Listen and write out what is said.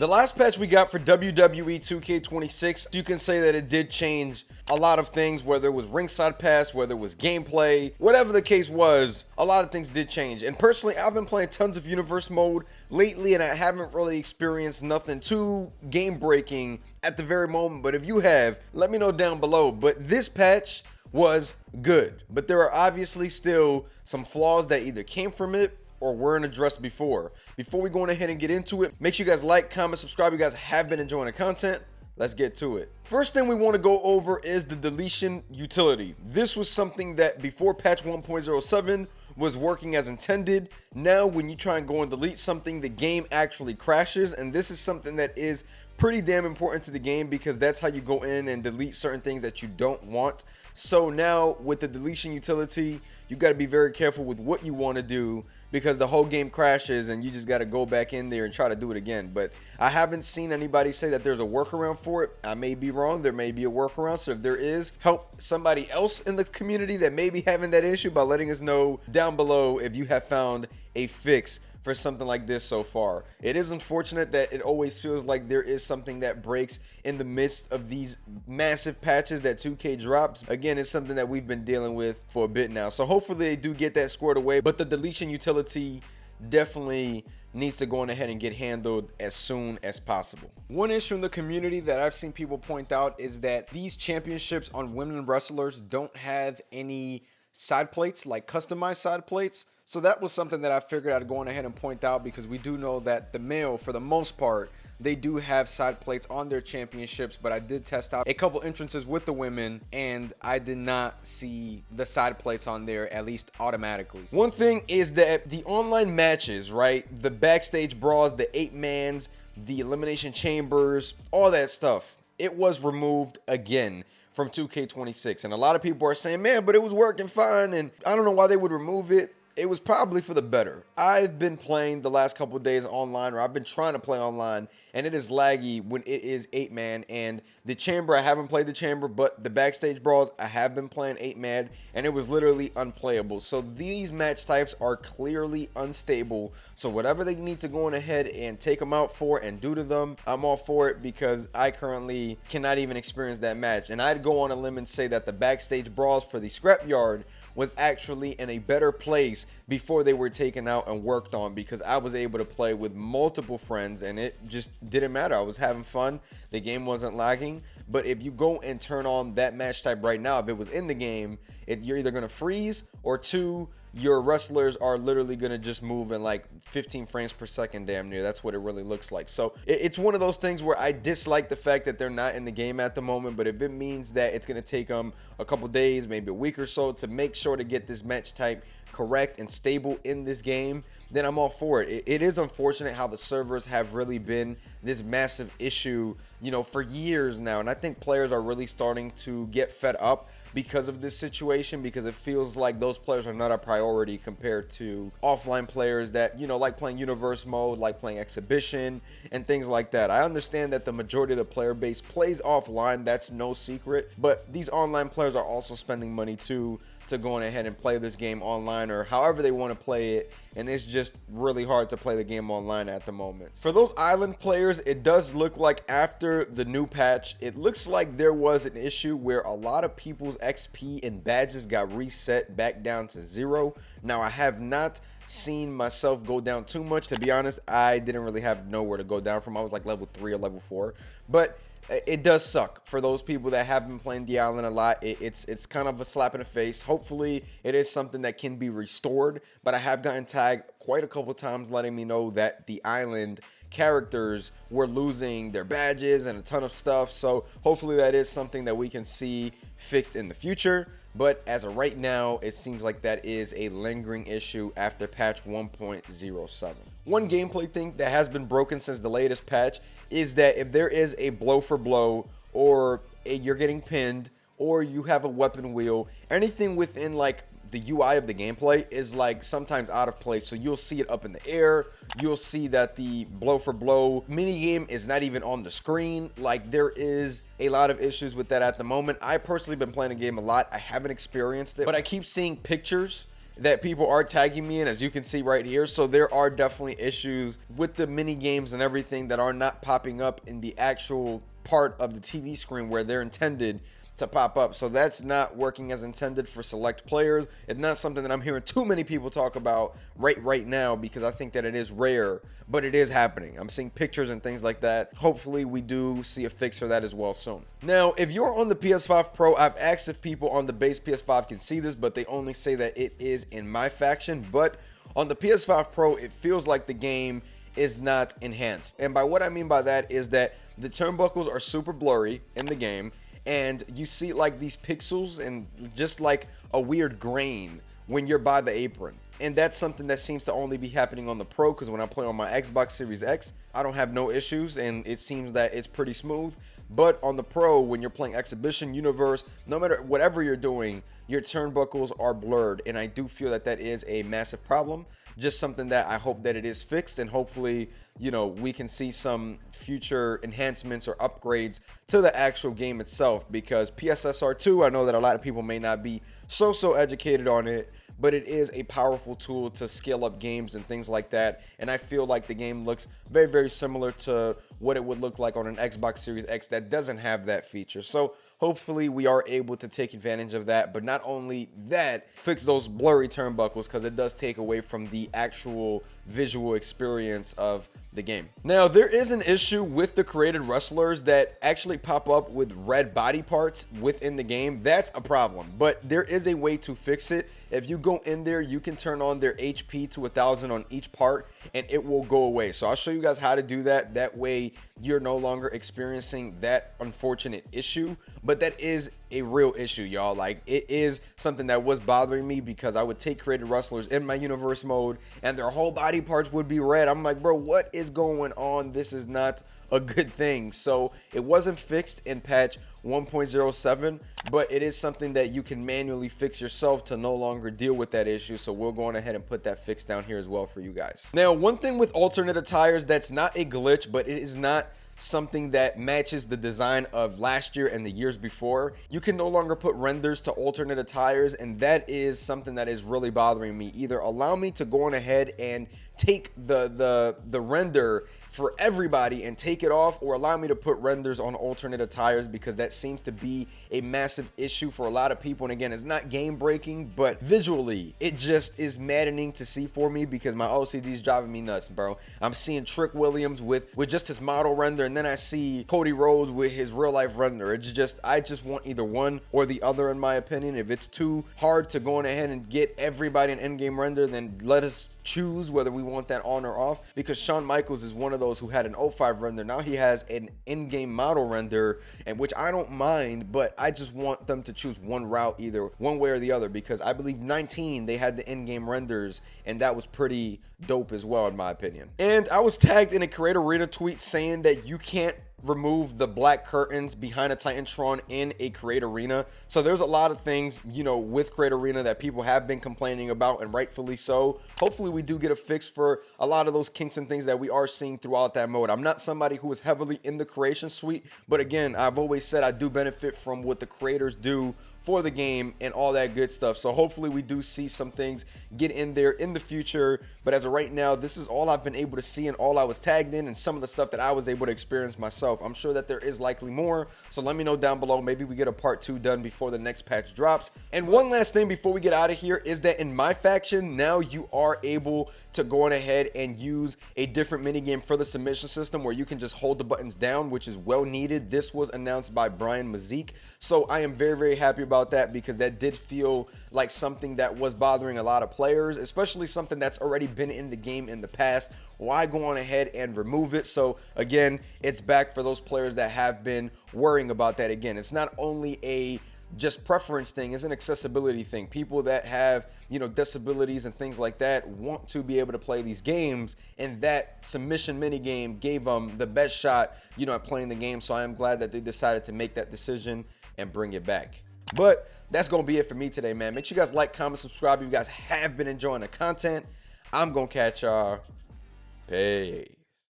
The last patch we got for WWE 2K26, you can say that it did change a lot of things, whether it was ringside pass, whether it was gameplay, whatever the case was, a lot of things did change. And personally, I've been playing tons of universe mode lately, and I haven't really experienced nothing too game breaking at the very moment. But if you have, let me know down below. But this patch was good, but there are obviously still some flaws that either came from it or weren't addressed before. Before we go on ahead and get into it, make sure you guys like, comment, subscribe. You guys have been enjoying the content. Let's get to it. First thing we want to go over is the deletion utility. This was something that before patch 1.07 was working as intended. Now when you try and go and delete something, the game actually crashes, and this is something that is pretty damn important to the game because that's how you go in and delete certain things that you don't want. So now with the deletion utility, you got to be very careful with what you want to do because the whole game crashes and you just got to go back in there and try to do it again. But I haven't seen anybody say that there's a workaround for it. I may be wrong. There may be a workaround. So if there is, help somebody else in the community that may be having that issue by letting us know down below if you have found a fix for something like this so far. It is unfortunate that it always feels like there is something that breaks in the midst of these massive patches that 2K drops. Again, it's something that we've been dealing with for a bit now. So hopefully they do get that squared away, but the deletion utility definitely needs to go on ahead and get handled as soon as possible. One issue in the community that I've seen people point out is that these championships on women wrestlers don't have any side plates, like customized side plates. So that was something that I figured I'd go on ahead and point out because we do know that the male, for the most part, they do have side plates on their championships, but I did test out a couple entrances with the women and I did not see the side plates on there, at least automatically. One thing is that the online matches, right? The backstage brawls, the 8-mans, the elimination chambers, all that stuff, it was removed again from 2K26. And a lot of people are saying, man, but it was working fine. And I don't know why they would remove it. It was probably for the better. I've been playing the last couple of days online, or I've been trying to play online, and it is laggy when it is 8-man. And the chamber, I haven't played the chamber, but the backstage brawls, I have been playing 8-man, and it was literally unplayable. So these match types are clearly unstable. So whatever they need to go on ahead and take them out for and do to them, I'm all for it because I currently cannot even experience that match. And I'd go on a limb and say that the backstage brawls for the scrapyard was actually in a better place before they were taken out and worked on, because I was able to play with multiple friends and it just didn't matter. I was having fun. The game wasn't lagging. But if you go and turn on that match type right now, if it was in the game, you're either going to freeze, or two, your wrestlers are literally going to just move in like 15 frames per second damn near. That's what it really looks like. So it's one of those things where I dislike the fact that they're not in the game at the moment, but if it means that it's going to take them a couple days, maybe a week or so to make sure to get this match type correct and stable in this game, then I'm all for it. It is unfortunate how the servers have really been this massive issue, you know, for years now, and I think players are really starting to get fed up because of this situation, because it feels like those players are not a priority compared to offline players that, you know, like playing universe mode, like playing exhibition and things like that. I understand that the majority of the player base plays offline, that's no secret, but these online players are also spending money too to go on ahead and play this game online, or however they want to play it, and it's just really hard to play the game online at the moment. For those island players, it does look like after the new patch, it looks like there was an issue where a lot of people's XP and badges got reset back down to 0. Now, I have not seen myself go down too much. To be honest, I didn't really have nowhere to go down from. I was like level 3 or level 4, but it does suck for those people that have been playing the island a lot. It's kind of a slap in the face. Hopefully it is something that can be restored, but I have gotten tagged quite a couple times letting me know that the island characters were losing their badges and a ton of stuff. So hopefully that is something that we can see fixed in the future. But as of right now, it seems like that is a lingering issue after patch 1.07. One gameplay thing that has been broken since the latest patch is that if there is a blow for blow, or you're getting pinned, or you have a weapon wheel, anything within like the UI of the gameplay is like sometimes out of place. So you'll see it up in the air. You'll see that the blow for blow mini game is not even on the screen. Like, there is a lot of issues with that at the moment. I personally been playing the game a lot. I haven't experienced it, but I keep seeing pictures that people are tagging me in, as you can see right here. So there are definitely issues with the mini games and everything that are not popping up in the actual part of the TV screen where they're intended to pop up. So that's not working as intended for select players. It's not something that I'm hearing too many people talk about right now, because I think that it is rare, but it is happening. I'm seeing pictures and things like that. Hopefully we do see a fix for that as well soon. Now, if you're on the PS5 Pro, I've asked if people on the base PS5 can see this, but they only say that it is in my faction. But on the PS5 Pro, it feels like the game is not enhanced. And by what I mean by that is that the turnbuckles are super blurry in the game, and you see like these pixels and just like a weird grain when you're by the apron. And that's something that seems to only be happening on the Pro, because when I play on my Xbox Series X, I don't have no issues and it seems that it's pretty smooth. But on the Pro, when you're playing Exhibition, Universe, no matter whatever you're doing, your turnbuckles are blurred, and I do feel that that is a massive problem. Just something that I hope that it is fixed, and hopefully, you know, we can see some future enhancements or upgrades to the actual game itself, because PSSR 2, I know that a lot of people may not be so educated on it, but it is a powerful tool to scale up games and things like that. And I feel like the game looks very similar to what it would look like on an Xbox Series X that doesn't have that feature. So hopefully we are able to take advantage of that, but not only that, fix those blurry turnbuckles, because it does take away from the actual visual experience of the game. Now, there is an issue with the created wrestlers that actually pop up with red body parts within the game. That's a problem, but there is a way to fix it. If you go in there, you can turn on their HP to 1,000 on each part and it will go away. So I'll show you guys how to do that. That way you're no longer experiencing that unfortunate issue, but that is a real issue, y'all. Like, it is something that was bothering me, because I would take created wrestlers in my universe mode and their whole body parts would be red. I'm like, bro, what is going on? This is not a good thing. So it wasn't fixed in patch 1.07, but it is something that you can manually fix yourself to no longer deal with that issue. So we'll go on ahead and put that fix down here as well for you guys. Now, one thing with alternate attires that's not a glitch, but it is not something that matches the design of last year and the years before. You can no longer put renders to alternate attires, and that is something that is really bothering me. Either allow me to go on ahead and take the render for everybody and take it off, or allow me to put renders on alternate attires, because that seems to be a massive issue for a lot of people. And again, it's not game breaking, but visually it just is maddening to see for me, because my OCD is driving me nuts, bro. I'm seeing Trick Williams with just his model render, and then I see Cody Rhodes with his real life render. It's just, I just want either one or the other, in my opinion. If it's too hard to go on ahead and get everybody an in-game render, then let us choose whether we want that on or off, because Shawn Michaels is one of those who had an 05 render. Now he has an in-game model render, and which I don't mind, but I just want them to choose one route, either one way or the other, because I believe 19 they had the in-game renders, and that was pretty dope as well, in my opinion. And I was tagged in a Create Arena tweet saying that you can't remove the black curtains behind a Titantron in a Create Arena. So there's a lot of things, you know, with Create Arena that people have been complaining about, and rightfully so. Hopefully we do get a fix for a lot of those kinks and things that we are seeing throughout that mode. I'm not somebody who is heavily in the creation suite, but again, I've always said I do benefit from what the creators do for the game and all that good stuff. So hopefully we do see some things get in there in the future, but as of right now, this is all I've been able to see and all I was tagged in, and some of the stuff that I was able to experience myself. I'm sure that there is likely more, so let me know down below. Maybe we get a part 2 done before the next patch drops. And one last thing before we get out of here is that in my faction, now you are able to go on ahead and use a different minigame for the submission system, where you can just hold the buttons down, which is well needed. This was announced by Brian Mazik, so I am very happy about that, because that did feel like something that was bothering a lot of players, especially something that's already been in the game in the past. Why go on ahead and remove it? So again, it's back for those players that have been worrying about that. Again, it's not only a just preference thing, it's an accessibility thing. People that have, you know, disabilities and things like that want to be able to play these games, and that submission mini game gave them the best shot, you know, at playing the game. So I am glad that they decided to make that decision and bring it back. But that's gonna be it for me today, man. Make sure you guys like, comment, subscribe if you guys have been enjoying the content. I'm gonna catch y'all. Peace.